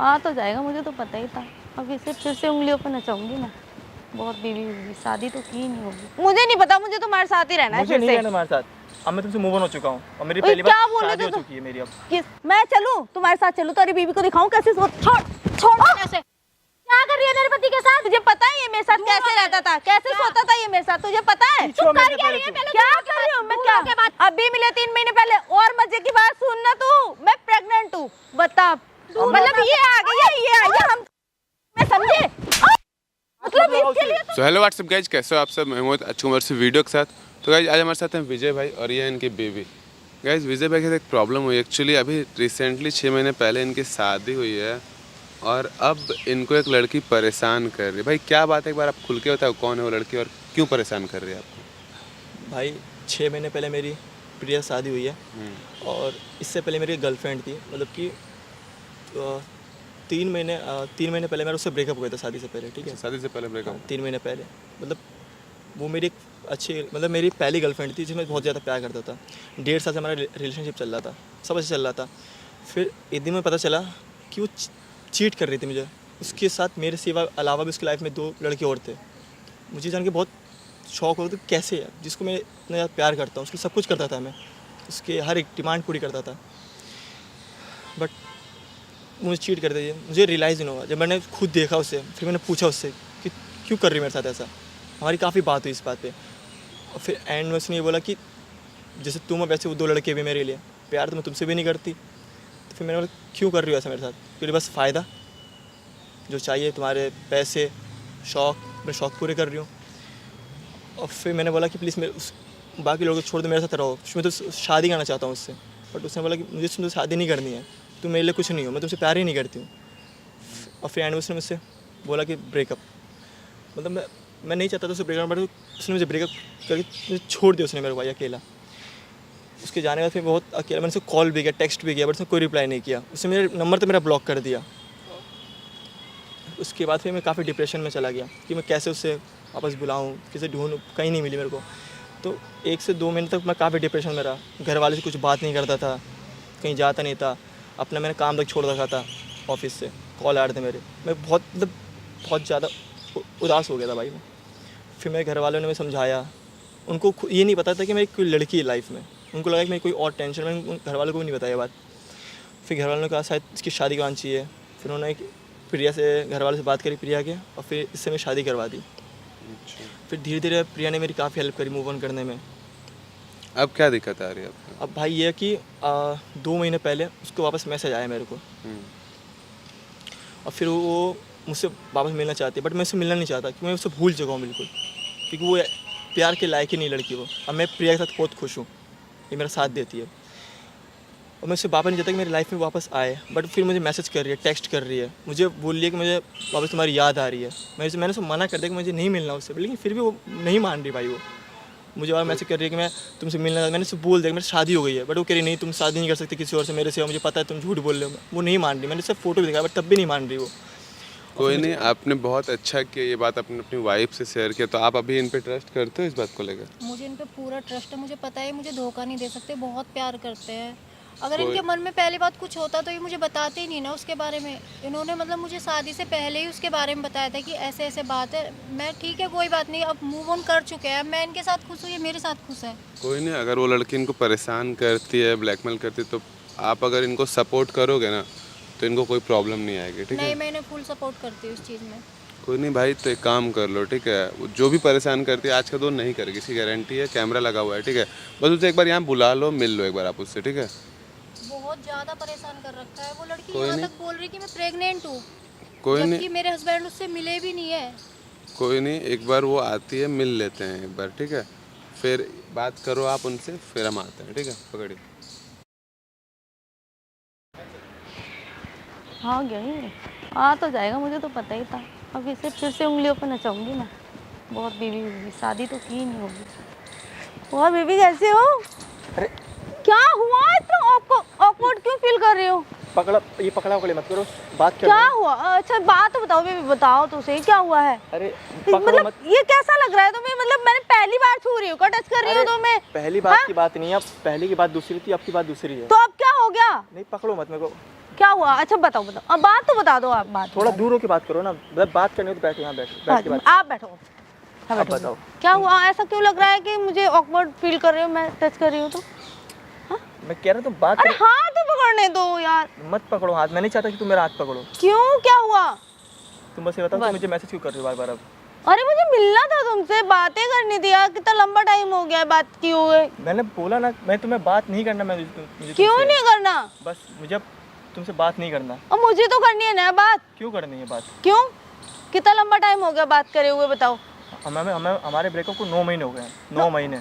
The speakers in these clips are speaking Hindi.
आ तो जाएगा, मुझे तो पता ही था। अब इसे फिर से उंगलियों पर नचाऊंगी ना। बहुत बीवी होगी, शादी तो की नहीं होगी। मुझे नहीं पता, मुझे तुम्हारे साथ ही रहना है। मुझे नहीं रहना तुम्हारे साथ। अब मैं तुमसे मूव ऑन हो चुका हूँ और मेरी पहली बार शादी हो चुकी है मेरी। अब किस मैं चलूं तुम्हारे साथ? चलूं तुम्हारी बीवी को दिखाऊं कैसे छोड़ ऐसे क्या कर रही है मेरे पति के साथ? तुझे पता है ये मेरे साथ कैसे रहता था, कैसे सोता था ये मेरे साथ? तुझे पता है? तुम कर क्या रही है? क्या कर रही हूँ मैं? क्या अभी मिले 3 महीने पहले? और मजे की बात सुन ना, तू मैं प्रेग्नेंट हूँ। बता, मतलब ये आ गई हम, मैं समझे मतलब इसके लिए। सो हेलो व्हाट्सअप गाइज, कैसे हो आप सब? मैं बहुत अच्छी उम्र से वीडियो के साथ। तो गाइज आज हमारे साथ हैं विजय भाई और ये इनकी बेबी। गाइज विजय भाई के साथ एक प्रॉब्लम हुई एक्चुअली। अभी रिसेंटली 6 महीने पहले इनकी शादी हुई है और अब इनको एक लड़की परेशान कर रही है। भाई क्या बात है, एक बार आप खुल के बताओ कौन है वो लड़की और क्यों परेशान कर रही है आपको? भाई 6 महीने पहले मेरी प्रिया शादी हुई है और इससे पहले मेरी गर्लफ्रेंड थी। मतलब कि 3 महीने पहले मेरा उससे ब्रेकअप हुआ था शादी से पहले। ठीक है, शादी से पहले ब्रेकअप? 3 महीने पहले। मतलब वो मेरी एक अच्छी, मतलब मेरी पहली गर्लफ्रेंड थी जिसमें बहुत ज़्यादा प्यार करता था। 1.5 साल से हमारा रिलेशनशिप चल रहा था, सब अच्छे चल रहा था। फिर एक दिन में पता चला कि वो चीट कर रही थी मुझे। उसके साथ मेरे सिवा अलावा भी उसकी लाइफ में 2 लड़के और थे। मुझे जान के बहुत शौक हो रहा था कैसे है, जिसको मैं इतना ज़्यादा प्यार करता हूँ उसके सब कुछ करता था मैं, उसके हर एक डिमांड पूरी करता था, बट मुझे चीट कर दी। मुझे रियलाइज़ नहीं हुआ जब मैंने खुद देखा उसे। फिर मैंने पूछा उससे कि क्यों कर रही है मेरे साथ ऐसा। हमारी काफ़ी बात हुई इस बात पे और फिर एंड में उसने ये बोला कि जैसे तुम हो वैसे वो 2 लड़के भी मेरे लिए। प्यार तो मैं तुमसे भी नहीं करती। तो फिर मैंने बोला क्यों कर रही हो ऐसा मेरे साथ? क्योंकि बस फ़ायदा जो चाहिए, तुम्हारे पैसे, शौक़, मैं शौक़ पूरे कर रही हूँ। और फिर मैंने बोला कि प्लीज़ मेरे उस बाकी लोगों को छोड़ दो, मेरे साथ रहो। मैं तो शादी करना चाहता हूँ उससे। बट उसने बोला कि मुझे तुमसे शादी नहीं करनी है, तुम मेरे लिए कुछ नहीं हो, मैं तुमसे प्यार ही नहीं करती हूँ। और फिर एंड में उसने मुझसे बोला कि ब्रेकअप। मतलब मैं नहीं चाहता था उससे ब्रेकअप, बट उसने मुझे ब्रेकअप करके छोड़ दिया उसने मेरे को भाई अकेला। उसके जाने के बाद फिर बहुत अकेला, मैंने उसे कॉल भी किया, टेक्स्ट भी किया, बट उसने कोई रिप्लाई नहीं किया। उसने मेरे नंबर तो मेरा ब्लॉक कर दिया। उसके बाद फिर मैं काफ़ी डिप्रेशन में चला गया कि मैं कैसे उससे वापस बुलाऊँ, कैसे ढूंढूँ, कहीं नहीं मिली मेरे को। तो 1 से 2 महीने तक मैं काफ़ी डिप्रेशन में रहा। घर वाले से कुछ बात नहीं करता था, कहीं जाता नहीं था, अपना मैंने काम तक छोड़ रखा था। ऑफिस से कॉल आ रहे थे मेरे, मैं बहुत मतलब बहुत ज़्यादा उदास हो गया था भाई मैं। फिर मेरे घर वालों ने मुझे समझाया। उनको ये नहीं पता था कि मेरी कोई लड़की है लाइफ में। उनको लगा कि मेरी कोई और टेंशन। मैंने घर वालों को भी नहीं बताया बात। फिर घर वालों ने कहा शायद इसकी शादी करवानी चाहिए। फिर उन्होंने प्रिया से, घर वालों से बात करी प्रिया के, और फिर इससे मैं शादी करवा दी। फिर धीरे धीरे प्रिया ने मेरी काफ़ी हेल्प करी मूव ऑन करने में। अब क्या दिक्कत आ रही है आपको? अब भाई ये है कि 2 महीने पहले उसको वापस मैसेज आया मेरे को और फिर वो मुझसे वापस मिलना चाहती है, बट मैं उससे मिलना नहीं चाहता क्योंकि मैं उससे भूल चुका हूँ बिल्कुल, क्योंकि वो प्यार के लायक ही नहीं लड़की वो। अब मैं प्रिया के साथ बहुत खुश हूँ, ये मेरा साथ देती है और मैं उससे वापस नहीं चाहता कि मेरी लाइफ में वापस आए। बट फिर मुझे मैसेज कर रही है, टेक्स्ट कर रही है, मुझे बोल रही है कि मुझे वापस तुम्हारी याद आ रही है। मैंने उससे मना कर दिया कि मुझे नहीं मिलना उससे, लेकिन फिर भी वो नहीं मान रही भाई। वो मुझे और मैसेज कर रही है कि मैं तुमसे मिलना। मैंने उससे बोल दिया मेरी शादी हो गई है, बट वो कह रही नहीं तुम शादी नहीं कर सकते किसी और से, मेरे से, मुझे पता है तुम झूठ बोल रहे हो। वो नहीं मान रही। मैंने उससे फ़ोटो भी दिखाया बट तब भी नहीं मान रही वो। कोई नहीं, आपने बहुत अच्छा किया, ये बात आपने अपनी वाइफ से शेयर किया। तो आप अभी इन पे ट्रस्ट करते हो इस बात को लेकर? मुझे इन पे पूरा ट्रस्ट है। मुझे पता है मुझे धोखा नहीं दे सकते, बहुत प्यार करते हैं। अगर इनके मन में पहली बात कुछ होता तो ये मुझे बताते ही नहीं ना उसके बारे में। इन्होंने मतलब मुझे शादी से पहले ही उसके बारे में बताया था कि ऐसे ऐसे बात है। मैं ठीक है कोई बात नहीं, अब मूव ऑन कर चुके हैं। मैं इनके साथ खुश हूँ, ये मेरे साथ खुश है। कोई नहीं, अगर वो लड़की इनको परेशान करती है, ब्लैकमेल करती है, तो आप अगर इनको सपोर्ट करोगे ना तो इनको कोई प्रॉब्लम नहीं आएगी। ठीक है? नहीं, मैं इन्हें फुल सपोर्ट करती हूँ इस चीज़ में। कोई नहीं भाई, तो एक काम कर लो, ठीक है? वो जो भी परेशान करती है आज का दो नहीं करेगी, इसकी गारंटी है, कैमरा लगा हुआ है। ठीक है? बस उसे एक बार यहाँ बुला लो, मिल लो एक बार आप उससे। ठीक है? बहुत ज़्यादा परेशान कर रखा है वो लड़की। कोई यहाँ नहीं। तक बोल रही कि मैं प्रेग्नेंट हूँ, कोई जबकि नहीं, मेरे हस्बैंड उससे मिले भी नहीं है। कोई नहीं, एक बार वो आती है, मिल लेते हैं एक बार। ठीक है? फिर बात करो आप उनसे, फिर हम आते हैं। ठीक है? पकड़िए। हाँ गई आ तो जाएगा, मुझे तो पता ही था। अब इसे फिर से उंगलियों पर नचाऊंगी ना। बहुत बीवी होगी, शादी तो की नहीं होगी। और बीवी कैसे हो? अरे क्या हुआ? इतना ऑकवर्ड क्यों फील कर रही हो? पकड़ा मत करो, बात कर। क्या हुआ? अच्छा बात तो बताओ बेबी, बताओ तो सही क्या हुआ है। अरे मतलब ये कैसा लग रहा है तुम्हें? मतलब मैंने पहली बार छू रही हूँ, टच कर रही हूँ तुम्हें। पहली बात की बात नहीं है, अब पहले की बात दूसरी थी, अब की बात दूसरी है। तो अब क्या हो गया? नहीं पकड़ो मत मेरे को। क्या हुआ? अच्छा बताओ बताओ, अब बात तो बता दो आप। बात थोड़ा दूर होकर बात करो ना, मतलब बात करनी हो तो बैठो, यहाँ बैठ के बात। आप बैठो। हाँ, आप बैठो। बताओ। क्या हुआ? ऐसा क्यों लग रहा है कि मुझे ऑकवर्ड फील कर रही हूँ मैं टच कर रही हूँ तो? मैं कह रहा हूँ तो बात अरे हाथ तो पकड़ने दो यार। मत पकड़ो हाथ, मैं नहीं चाहता कि तुम मेरा हाथ पकड़ो। क्यों, क्या हुआ? तुम बस ये बताओ तुम मुझे मैसेज क्यों कर रहे हो बार बार अब? अरे मुझे मिलना था तुमसे, बातें करनी थी यार, कितना लंबा टाइम हो गया है बात किए हुए। मैंने बोला ना, मैं तुम्हें बात नहीं करना, मैं मुझे क्यों तुमसे- नहीं करना? बस मुझे अब तुमसे बात नहीं करना। और मुझे तो करनी है ना बात। क्यों करनी है बात? क्यों? कितना लंबा टाइम हो गया बात करे हुए, बताओ। हमारे ब्रेकअप को 9 महीने हो गए हैं। 9 महीने।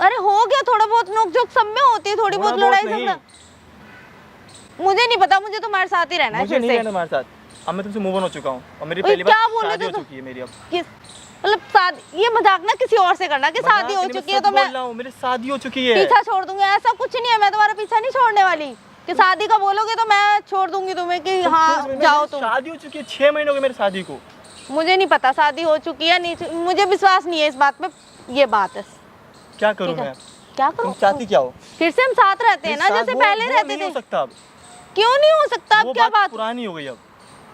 अरे हो गया, थोड़ा बहुत नोक-झोंक सब में होती है, थोड़ी बहुत लड़ाई झगड़ा। मुझे नहीं पता, मुझे तुम्हारे साथ ही रहना है मुझे फिर नहीं से। रहना तुम्हारे साथ। अब मैं तुमसे मूव ऑन हो चुका हूँ और मेरी ओए, पहली क्या बार बोल रहे शादी थे हो तुम? चुकी है मेरी अब। किस मतलब शादी, ये मजाक ना किसी और से करना कि शादी हो चुकी है तो मैं मेरी शादी हो चुकी है। पीछा छोड़ दूंगी, ऐसा कुछ नहीं है। मैं तुम्हारा पीछा नहीं छोड़ने वाली कि शादी का बोलोगे तो मैं छोड़ दूंगी तुम्हें कि हाँ जाओ तुम। शादी हो चुकी है, 6 महीने हो गए मेरी शादी को। मुझे नहीं पता शादी हो चुकी है नहीं, मुझे विश्वास नहीं है इस बात में। ये बात है। क्या करूं ठीक है। मैं? क्या तुम करूं? चाहती क्या हो? फिर से हम साथ रहते हैं ना, मेरे जैसे साथ पहले वो रहते नहीं थे। हो सकता अब। क्यों नहीं हो सकता? अब वो क्या बात? पुरानी हो गई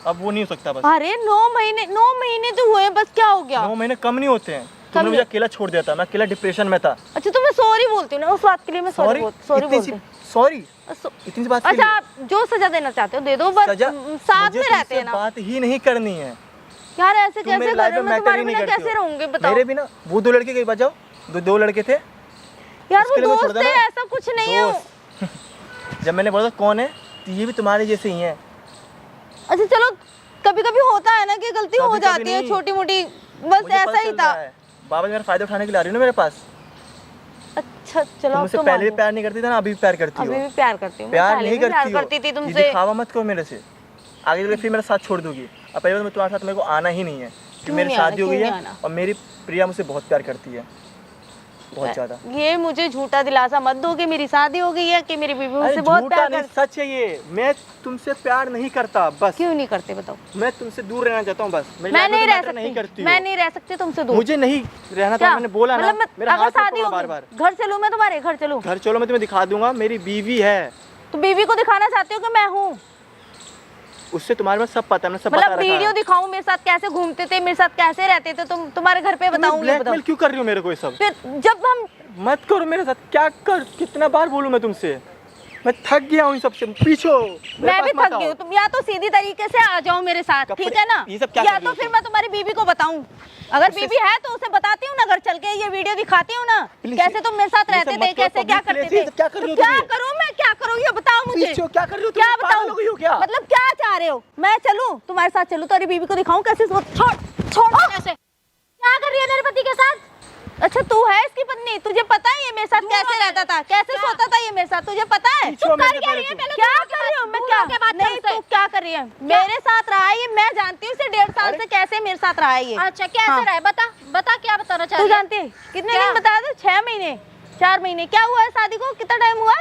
अब वो नहीं हो सकता बस। अरे 9 महीने तो हुए, बस क्या हो गया? 9 महीने कम नहीं होते हैं। तुमने मुझे अकेला छोड़ दिया था, मैं अकेला डिप्रेशन में था। अच्छा तो मैं सॉरी बोलती हूँ ना उस बात के लिए, मैं सॉरी बोलती हूँ। सॉरी इतनी सी बात के अच्छा लिए? आप जो सजा देना चाहते हो दे दो, बस सजा साथ मुझे में रहते हैं तुमसे ना। बात ही नहीं करनी है। यार ऐसे तुम कैसे मेरी कर लाइफ रहे हो? में मैं मैटर तुम्हारे ही नहीं बिना करती कैसे हो। रहूंगी बताओ? मेरे बिना वो 2 लड़के कहीं बचाओ, 2 लड़के थे यार वो उसके लिए मैं छोड़ दोस्त है, देना? ऐसा कुछ नहीं है। दोस्त। जब मैंने बोला कौन है तो ये भी तुम्हारे जैसे ही हैं। अच्छा चलो, कभी कभी होता है ना कि गलती हो कभी-कभी जाती है नहीं। छोटी मोटी, बस मुझे ऐसा पता ही चल था। रहा है। बाबा मेरा फायदा उठाने के लिए आ रही हो ना मेरे पास। अच्छा चलो, तुम अब मुझसे तो पहले मान भी लो। प्यार नहीं करती थी ना, अभी भी प्यार करती अभी हो। भी प्यार करती हूँ, प्यार पहले नहीं भी प्यार करती हो। करती थी ये तुमसे। दिखावा मत करो मेरे से। आगे चल के फिर मेरा साथ छोड़ दूंगी। अब पहले तो मैं तुम्हारे साथ मेरे को आना ही नहीं है कि क्यों मेरी नहीं आना? शादी हो क्यों गई नहीं है आना? और मेरी प्रिया मुझसे बहुत प्यार करती है, बहुत ज्यादा। ये मुझे झूठा दिलासा मत दो कि मेरी शादी हो गई है, कि मेरी बीवी अरे मुझसे बहुत झूठा प्यार नहीं, करती। सच है ये। मैं तुमसे प्यार नहीं करता बस। क्यों नहीं करते बताओ? मैं तुमसे दूर रहना चाहता हूँ बस। मेरी मैं लाइफ में नहीं तुम रह मैटर नहीं करती सकती, हो। मैं नहीं रह सकती तुमसे दूर। मुझे नहीं रहना था, मैंने बोला ना। मतलब मेरा अगर हाथ मत शादी पकड़ो हो बार बार। घर चलूं मैं तुम्हारे घर चलूं? घर चलो, मैं तुम्हें दिखा दूंगा मेरी बीवी है। तो बीवी को दिखाना चाहती हो कि मैं हूँ? उससे तुम्हारे में सब पता है, मैंने सब बता मतलब रखा वीडियो है। दिखाऊं मेरे साथ कैसे घूमते थे, मेरे साथ कैसे रहते थे, तुम तुम्हारे घर पे बताऊं ये बताओ? ब्लैकमेल क्यों कर रही हो मेरे को ये सब? फिर जब हम मत करो मेरे साथ। क्या कर, कितना बार बोलूं मैं तुमसे? मैं थक गया हूँ इन सबसे। पीछो मैं भी थक गई हूँ, तुम या तो सीधी तरीके से आ जाओ मेरे साथ, कपड़े- ठीक है ना? ये सब क्या या कर रही तो हो फिर तुम? मैं तुम्हारी बीवी को बताऊं। अगर बीवी है तो उसे बताती हूँ ना, घर चल के ये वीडियो दिखाती हूँ ना, Please, कैसे तुम मेरे साथ ये रहते सब थे, मत करो, कैसे क्या public करते place है, थे। ये सब क्या कर रही हो तो तुम क्या ये? करूँ मैं, क्या करूँ ये बताओ मुझे। पीछे हो, क्या कर रही हो तुम? क्या पागल हो गई हो क्या? मतलब क्या चाह रहे हो? मैं चलूं तुम्हारे साथ, चलूं तुम्हारी बीवी को दिखाऊं कैसे? छोड़ छोड़ ऐसे। क्या कर रही है मेरे पति के साथ? अच्छा तू है इसकी पत्नी, तुझे पता है ये मेरे साथ कैसे रहता था, कैसे सोता था ये मेरे साथ, तुझे पता है? पीछे हो मेरे से पहले तुम। क्या कर रही हूँ मैं? क्या नहीं, तू क्या कर रही है? मेरे साथ रहा है ये, मैं जानती हूँ इसे 1.5 साल से कैसे मेरे साथ रहा है ये। अच्छा कैसे हाँ। रहा है? बता क्या बताना चाह तू रही है? जानती है कितने दिन बता दो? 6 महीने 4 महीने। क्या हुआ है शादी को? कितना टाइम हुआ?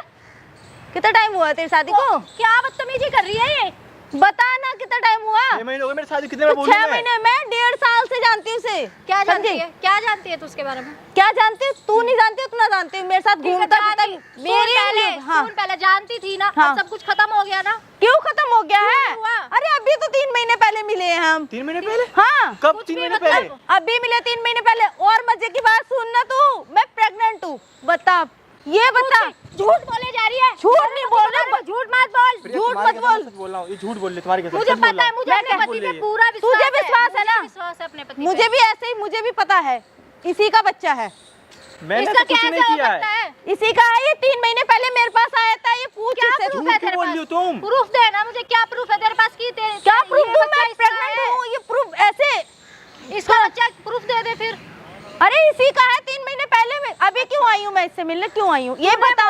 कितना टाइम हुआ है तेरी शादी को? क्या बदतमीजी कर रही है ये? बता ना कितना टाइम हुआ? 6 महीने हो गए मेरे शादी, कितने में तो बोलूं 6 मैं? महीने मैं 1.5 साल से जानती हूँ उसे। क्या जानती समझी? है? क्या जानती है तू उसके बारे में? क्या जानती है? तू नहीं जानती, तू ना जानती है। मेरे साथ घूमता फिरता मेरी हाँ। सुन पहले जानती थी ना, हाँ। अब सब कुछ खत्म हो गया ना। क्यों खत्म हो गया है? हुआ? अरे अभी तो 3 महीने पहले मिले हैं हम। 3 महीने पहले? हाँ कब 3 महीने पहले? अभी मिले 3 महीने पहले। और मजे की बात सुन ना तू, मैं प्रेग्नेंट हूँ। बता, ये बता। झूठ बोले जा रही है। झूठ नहीं बोल रहा, झूठ मत बोल। प्रिया, झूठ तुम्हारे मत कसम बोल। सच बोल रहा हूँ, ये झूठ बोल रही है तुम्हारी कसम। मुझे सच बोल पता रहा है, हूँ। मुझे मैं अपने क्या पति बोल पे रही है? पूरा विश्वास तुझे विश्वास है ना? मुझे विश्वास है अपने पति पे। मुझे भी ऐसे ही, मुझे भी पता है इसी का बच्चा है। मैंने इसका तो कुछ कैसे नहीं हो किया सकता है। है? इसी का है ये। 3 महीने पहले मेरे पास आया था ये। पूछ इससे तू। झूठ क्यों बोल रही हो तुम? प्रूफ देना मुझे, क्या प्रूफ है तेरे पास की क्या प्रूफ दूं? मैं प्रेग्नेंट हूँ, ये प्रूफ ऐसे। इसका बच्चा प्रूफ दे दे फिर। अरे इसी का है 3 महीने पहले में। अभी क्यों आई हूँ मैं इससे मिलने, क्यों आई हूँ ये बता।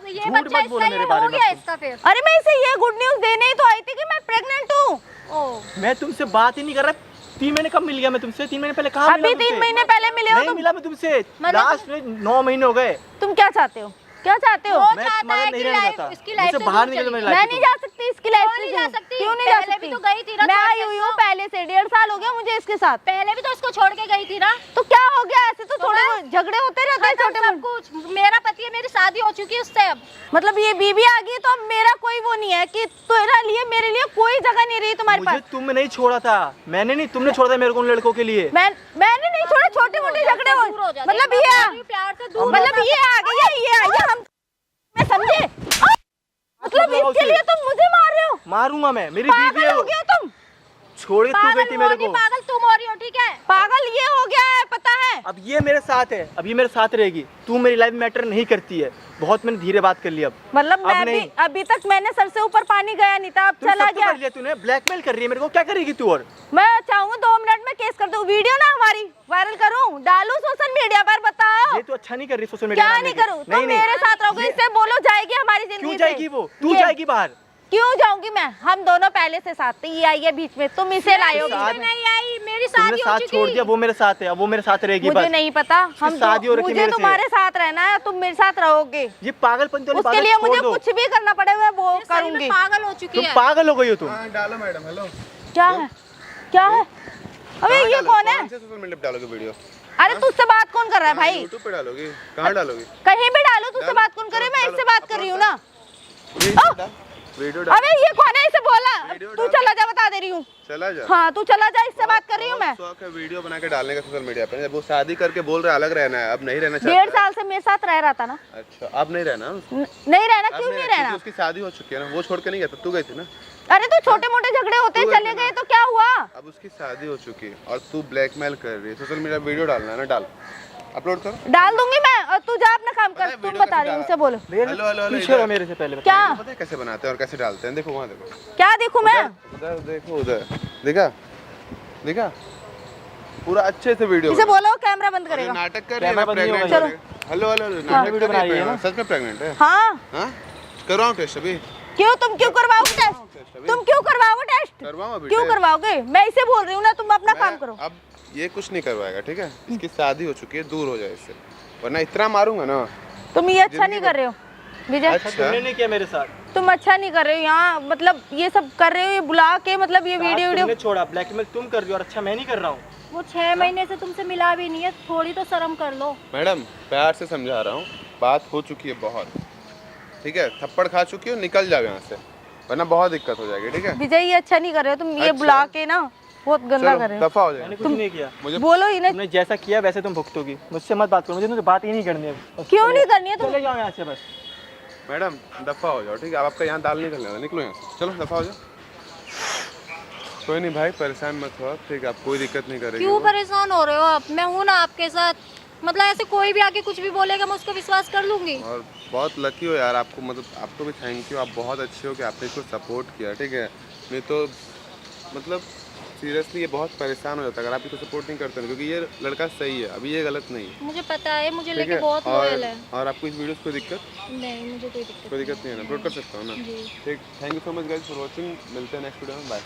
ये झूठ बच्चा मत बोलो इसका मेरे ये बारे हो में गया अब तुम। इसका फिर। अरे मैं इसे ये गुड न्यूज देने ही तो आई थी कि मैं प्रेग्नेंट हूँ। ओ मैं तुमसे बात ही नहीं कर रहा। 3 महीने कब मिल गया मैं तुमसे? 3 महीने पहले कहाँ मिला अभी तुमसे? 3 महीने पहले मिले हो नहीं तुम। मिला मैं तुमसे। लास्ट में 9 महीने हो गए। तुम क्या चाहते हो? क्या चाहते हो? वो मैं चाहता तुम्हारे है नहीं कि रहना लाइफ चाहता। इसकी लाइफ मुझसे से बाहर दूर निकल चली मेरी गई। लाइफ मैं नहीं जा सकती इसकी लाइफ क्यों नहीं जा सकती? क्यों नहीं जा पहले सकती? भी तो गई थी ना मैं छोड़ आई के हुई हूँ इसको। पहले से, 1.5 साल हो गया मुझे इसके साथ। पहले भी तो इसको छोड़ के गई थी ना। तो क्या हो गया? ऐसे तो थोड़े बस। बहुत झगड़े होते रहते हैं छोटे सब मोटे। कुछ मेरा पति है, मेरी शादी हो चुकी है उससे। अब मतलब ये बीबी आ गई तो अब मेरा कोई वो नहीं है कि तेरे लिए मेरे लिए कोई जगह नहीं रही तुम्हारे मुझे पास। तुमने नहीं छोड़ा था, मैंने नहीं, तुमने छोड़ा था मेरे को उन लड़कों के लिए। मैंने नहीं छोड़े, छोटे मोटे झगड़े हो। दूर हो जाते हैं। मतलब मैं ये बोल रही हूँ, प्यार से दूर मतलब हो ये आ गई, ये आई है, हम मैं समझे। मतलब बुलाओ इसके उसे। लिए तुम मुझे मार रहे हो? मारूंगा मैं, मेरी बीवी पागल है हो वो। गए तुम? छोड़ के तू गई पागल थी वो मेरे नहीं, को। पागल तुम हो रही हो, ठीक है। पागल ये हो गया है, पता है? अब ये मेरे साथ है, अब ये मेरे साथ रहेगी। तू मेरी लाइफ मैटर नहीं करती है, बहुत मैंने धीरे बात कर ली। अब मतलब अब मैं भी नहीं। अभी तक मैंने सर से ऊपर पानी गया नहीं था, अब तू चला सब तो गया। कर लिया तूने, ब्लैकमेल कर रही है मेरे को, क्या करेगी तू? और मैं चाहूंगा 2 मिनट में केस कर दूं, वीडियो ना हमारी वायरल करूं, डालूं सोशल मीडिया पर, बताओ ये तू अच्छा नहीं कर रही सोशल मीडिया क्या पे नहीं डालने करूं? की। तुम मेरे साथ रहोगे, ये- इससे बोलो जाएगी हमारी जिंदगी क्यों से। जाएगी वो? तू ये- जाएगी बाहर। क्यों जाऊंगी मैं? हम दोनों पहले से साथ थे, ये आई है बीच में, तुम इसे लाए हो। साथ- नहीं आई, मेरी तुमने शादी हो साथ चुकी। छोड़ दिया, वो मेरे साथ है, अब वो मेरे साथ रहेगी मुझे बस। नहीं पता, हम शादी हो रखी मुझे मेरे से। तुम्हारे साथ रहना है, तुम मेरे साथ रहोगे। ये पागलपंती वाली उसके बातें लिए छोड़ मुझे दो। कुछ भी करना पड़ेगा वो सही में करूंगी। पागल हो चुकी तुम है। पागल हो गई हो तुम। डालो मैडम, हेलो। क्या है? क्या है? अबे ये कौन है? सोशल मीडिया पे डालोगे वीडियो? अरे तुझसे बात कौन कर रहा है भाई? यूट्यूब पे डालोगे? कहाँ डालोगे? कहीं भी डालो, तुझसे बात कौन करे? मैं इससे बात कर रही हूँ ना। वीडियो डाल, अबे ये कौन है? इसे बोला वीडियो तू डाल। चला जा, बता दे रही हूँ। चला जा। हाँ तू चला जा, इससे बात कर रही हूँ मैं। शौक है वीडियो बना के डालने का सोशल मीडिया पे। जब वो शादी करके बोल रहा है अलग रहना है, अब नहीं रहना 1.5 चाहता है। साल से मेरे साथ रह रहा था ना। अच्छा, अब नहीं रहना? नहीं रहना, अब क्यों नहीं क्योंकि रहना? उसकी शादी हो चुकी है ना, वो छोड़ के नहीं गया था, तू गई थी ना। अरे तो छोटे मोटे झगड़े होते हैं, तू चले ऐसे गए ना। तो क्या हुआ? अब उसकी शादी हो चुकी है और तू ब्लैकमेल कर रही है। सोशल मीडिया वीडियो डालना है ना, डाल, अपलोड कर। डाल दूंगी मैं, और तू जा अपना काम पता कर। है तुम वीडियो बता कैसे रही हूँ, डाला? उसे बोलो। मेरे- हेलो, हेलो, हेलो, पीछे रहो इधर। मेरे से पहले, बता। क्या पता है कैसे बनाते हैं और कैसे डालते हैं? देखो वहाँ देखो, क्या देखूं मैं? उधर देखो, उधर देखा, देखा, पूरा अच्छे से वीडियो इसे बना। बोलो कैमरा बंद और ये करेगा। नाटक कर रही है, कैमरा बंद नहीं प्रेग्नेंट होगा। है। हेलो, हेलो, वीडियो नाटक कर बना रही रही है है, ना। सच में प्रेग्नेंट है? हाँ हाँ, करवाऊँ टेस्ट अभी? क्यों? तुम क्यों करवाओगे टेस्ट? तुम क्यों करवाओगे टेस्ट? करवाऊँ अभी क्यों टेस्ट? करवाओगे? मैं इसे बोल रही हूँ ना, तुम अपना काम मैं करो। अब ये कुछ नहीं करवाएगा, ठीक है? इसकी शादी हो चुकी है, दूर हो जाए इससे, वरना इतना मारूंगा ना। तुम ये अच्छा नहीं कर रहे हो विजय, अच्छा, तुमने नहीं किया मेरे साथ। तुम अच्छा नहीं कर रहे हो यहाँ, मतलब ये सब कर रहे हो, ये बुला के, मतलब ये वीडियो तुमने वीडियो। छोड़ा, ब्लैकमेल तुम कर रही हो और अच्छा मैं नहीं कर रहा हूँ। वो 6 महीने से तुमसे मिला भी नहीं है, थोड़ी तो शर्म कर लो। मैडम प्यार से समझा रहा हूँ, बात हो चुकी है बहुत, ठीक है? थप्पड़ खा चुकी हो, निकल जाओ यहाँ से, वरना बहुत दिक्कत हो जाएगी, ठीक है? विजय ये अच्छा नहीं कर रहे हो तुम, ये अच्छा। बुला के ना बहुत गंदा चलो कर रहे हो। दफा हो मैंने जाएगा। कुछ नहीं किया। मुझे बोलो इन्हें, तुमने जैसा किया वैसे तुम भुगतोगी। मुझसे मत बात करो, मुझे तुमसे बात ही नहीं करनी है। बस क्यों नहीं करनी है तुम? चले जाओ यहाँ से बस। मैडम दफा हो जाओ, ठीक है? अब आपका यहाँ दाल नहीं निकलने, निकलो यहाँ से, चलो दफा हो जाओ। कोई नहीं भाई, परेशान मत हो, ठीक है? आप कोई दिक्कत नहीं करेगी। क्यों वो। परेशान हो रहे हो आप? मैं हूँ ना आपके साथ। मतलब ऐसे कोई भी आके कुछ भी बोलेगा, मैं उसको विश्वास कर लूंगी। और बहुत लकी हो यार, आपको मतलब आपको भी थैंक यू, आप बहुत अच्छे हो कि आपने इसको सपोर्ट किया, ठीक है? नहीं तो मतलब सीरियसली ये बहुत परेशान हो जाता अगर आप इसको सपोर्ट नहीं करते ना, क्योंकि ये लड़का सही है, अभी ये गलत नहीं है, मुझे पता है, मुझे ठीक लेके है? बहुत लॉयल है। और आपको इस वीडियो से कोई दिक्कत नहीं, मुझे कोई दिक्कत नहीं है ना? अपलोड कर सकता हूँ ना? जी। ठीक, thank you so much guys for watching, मिलते हैं नेक्स्ट वीडियो में, बाय।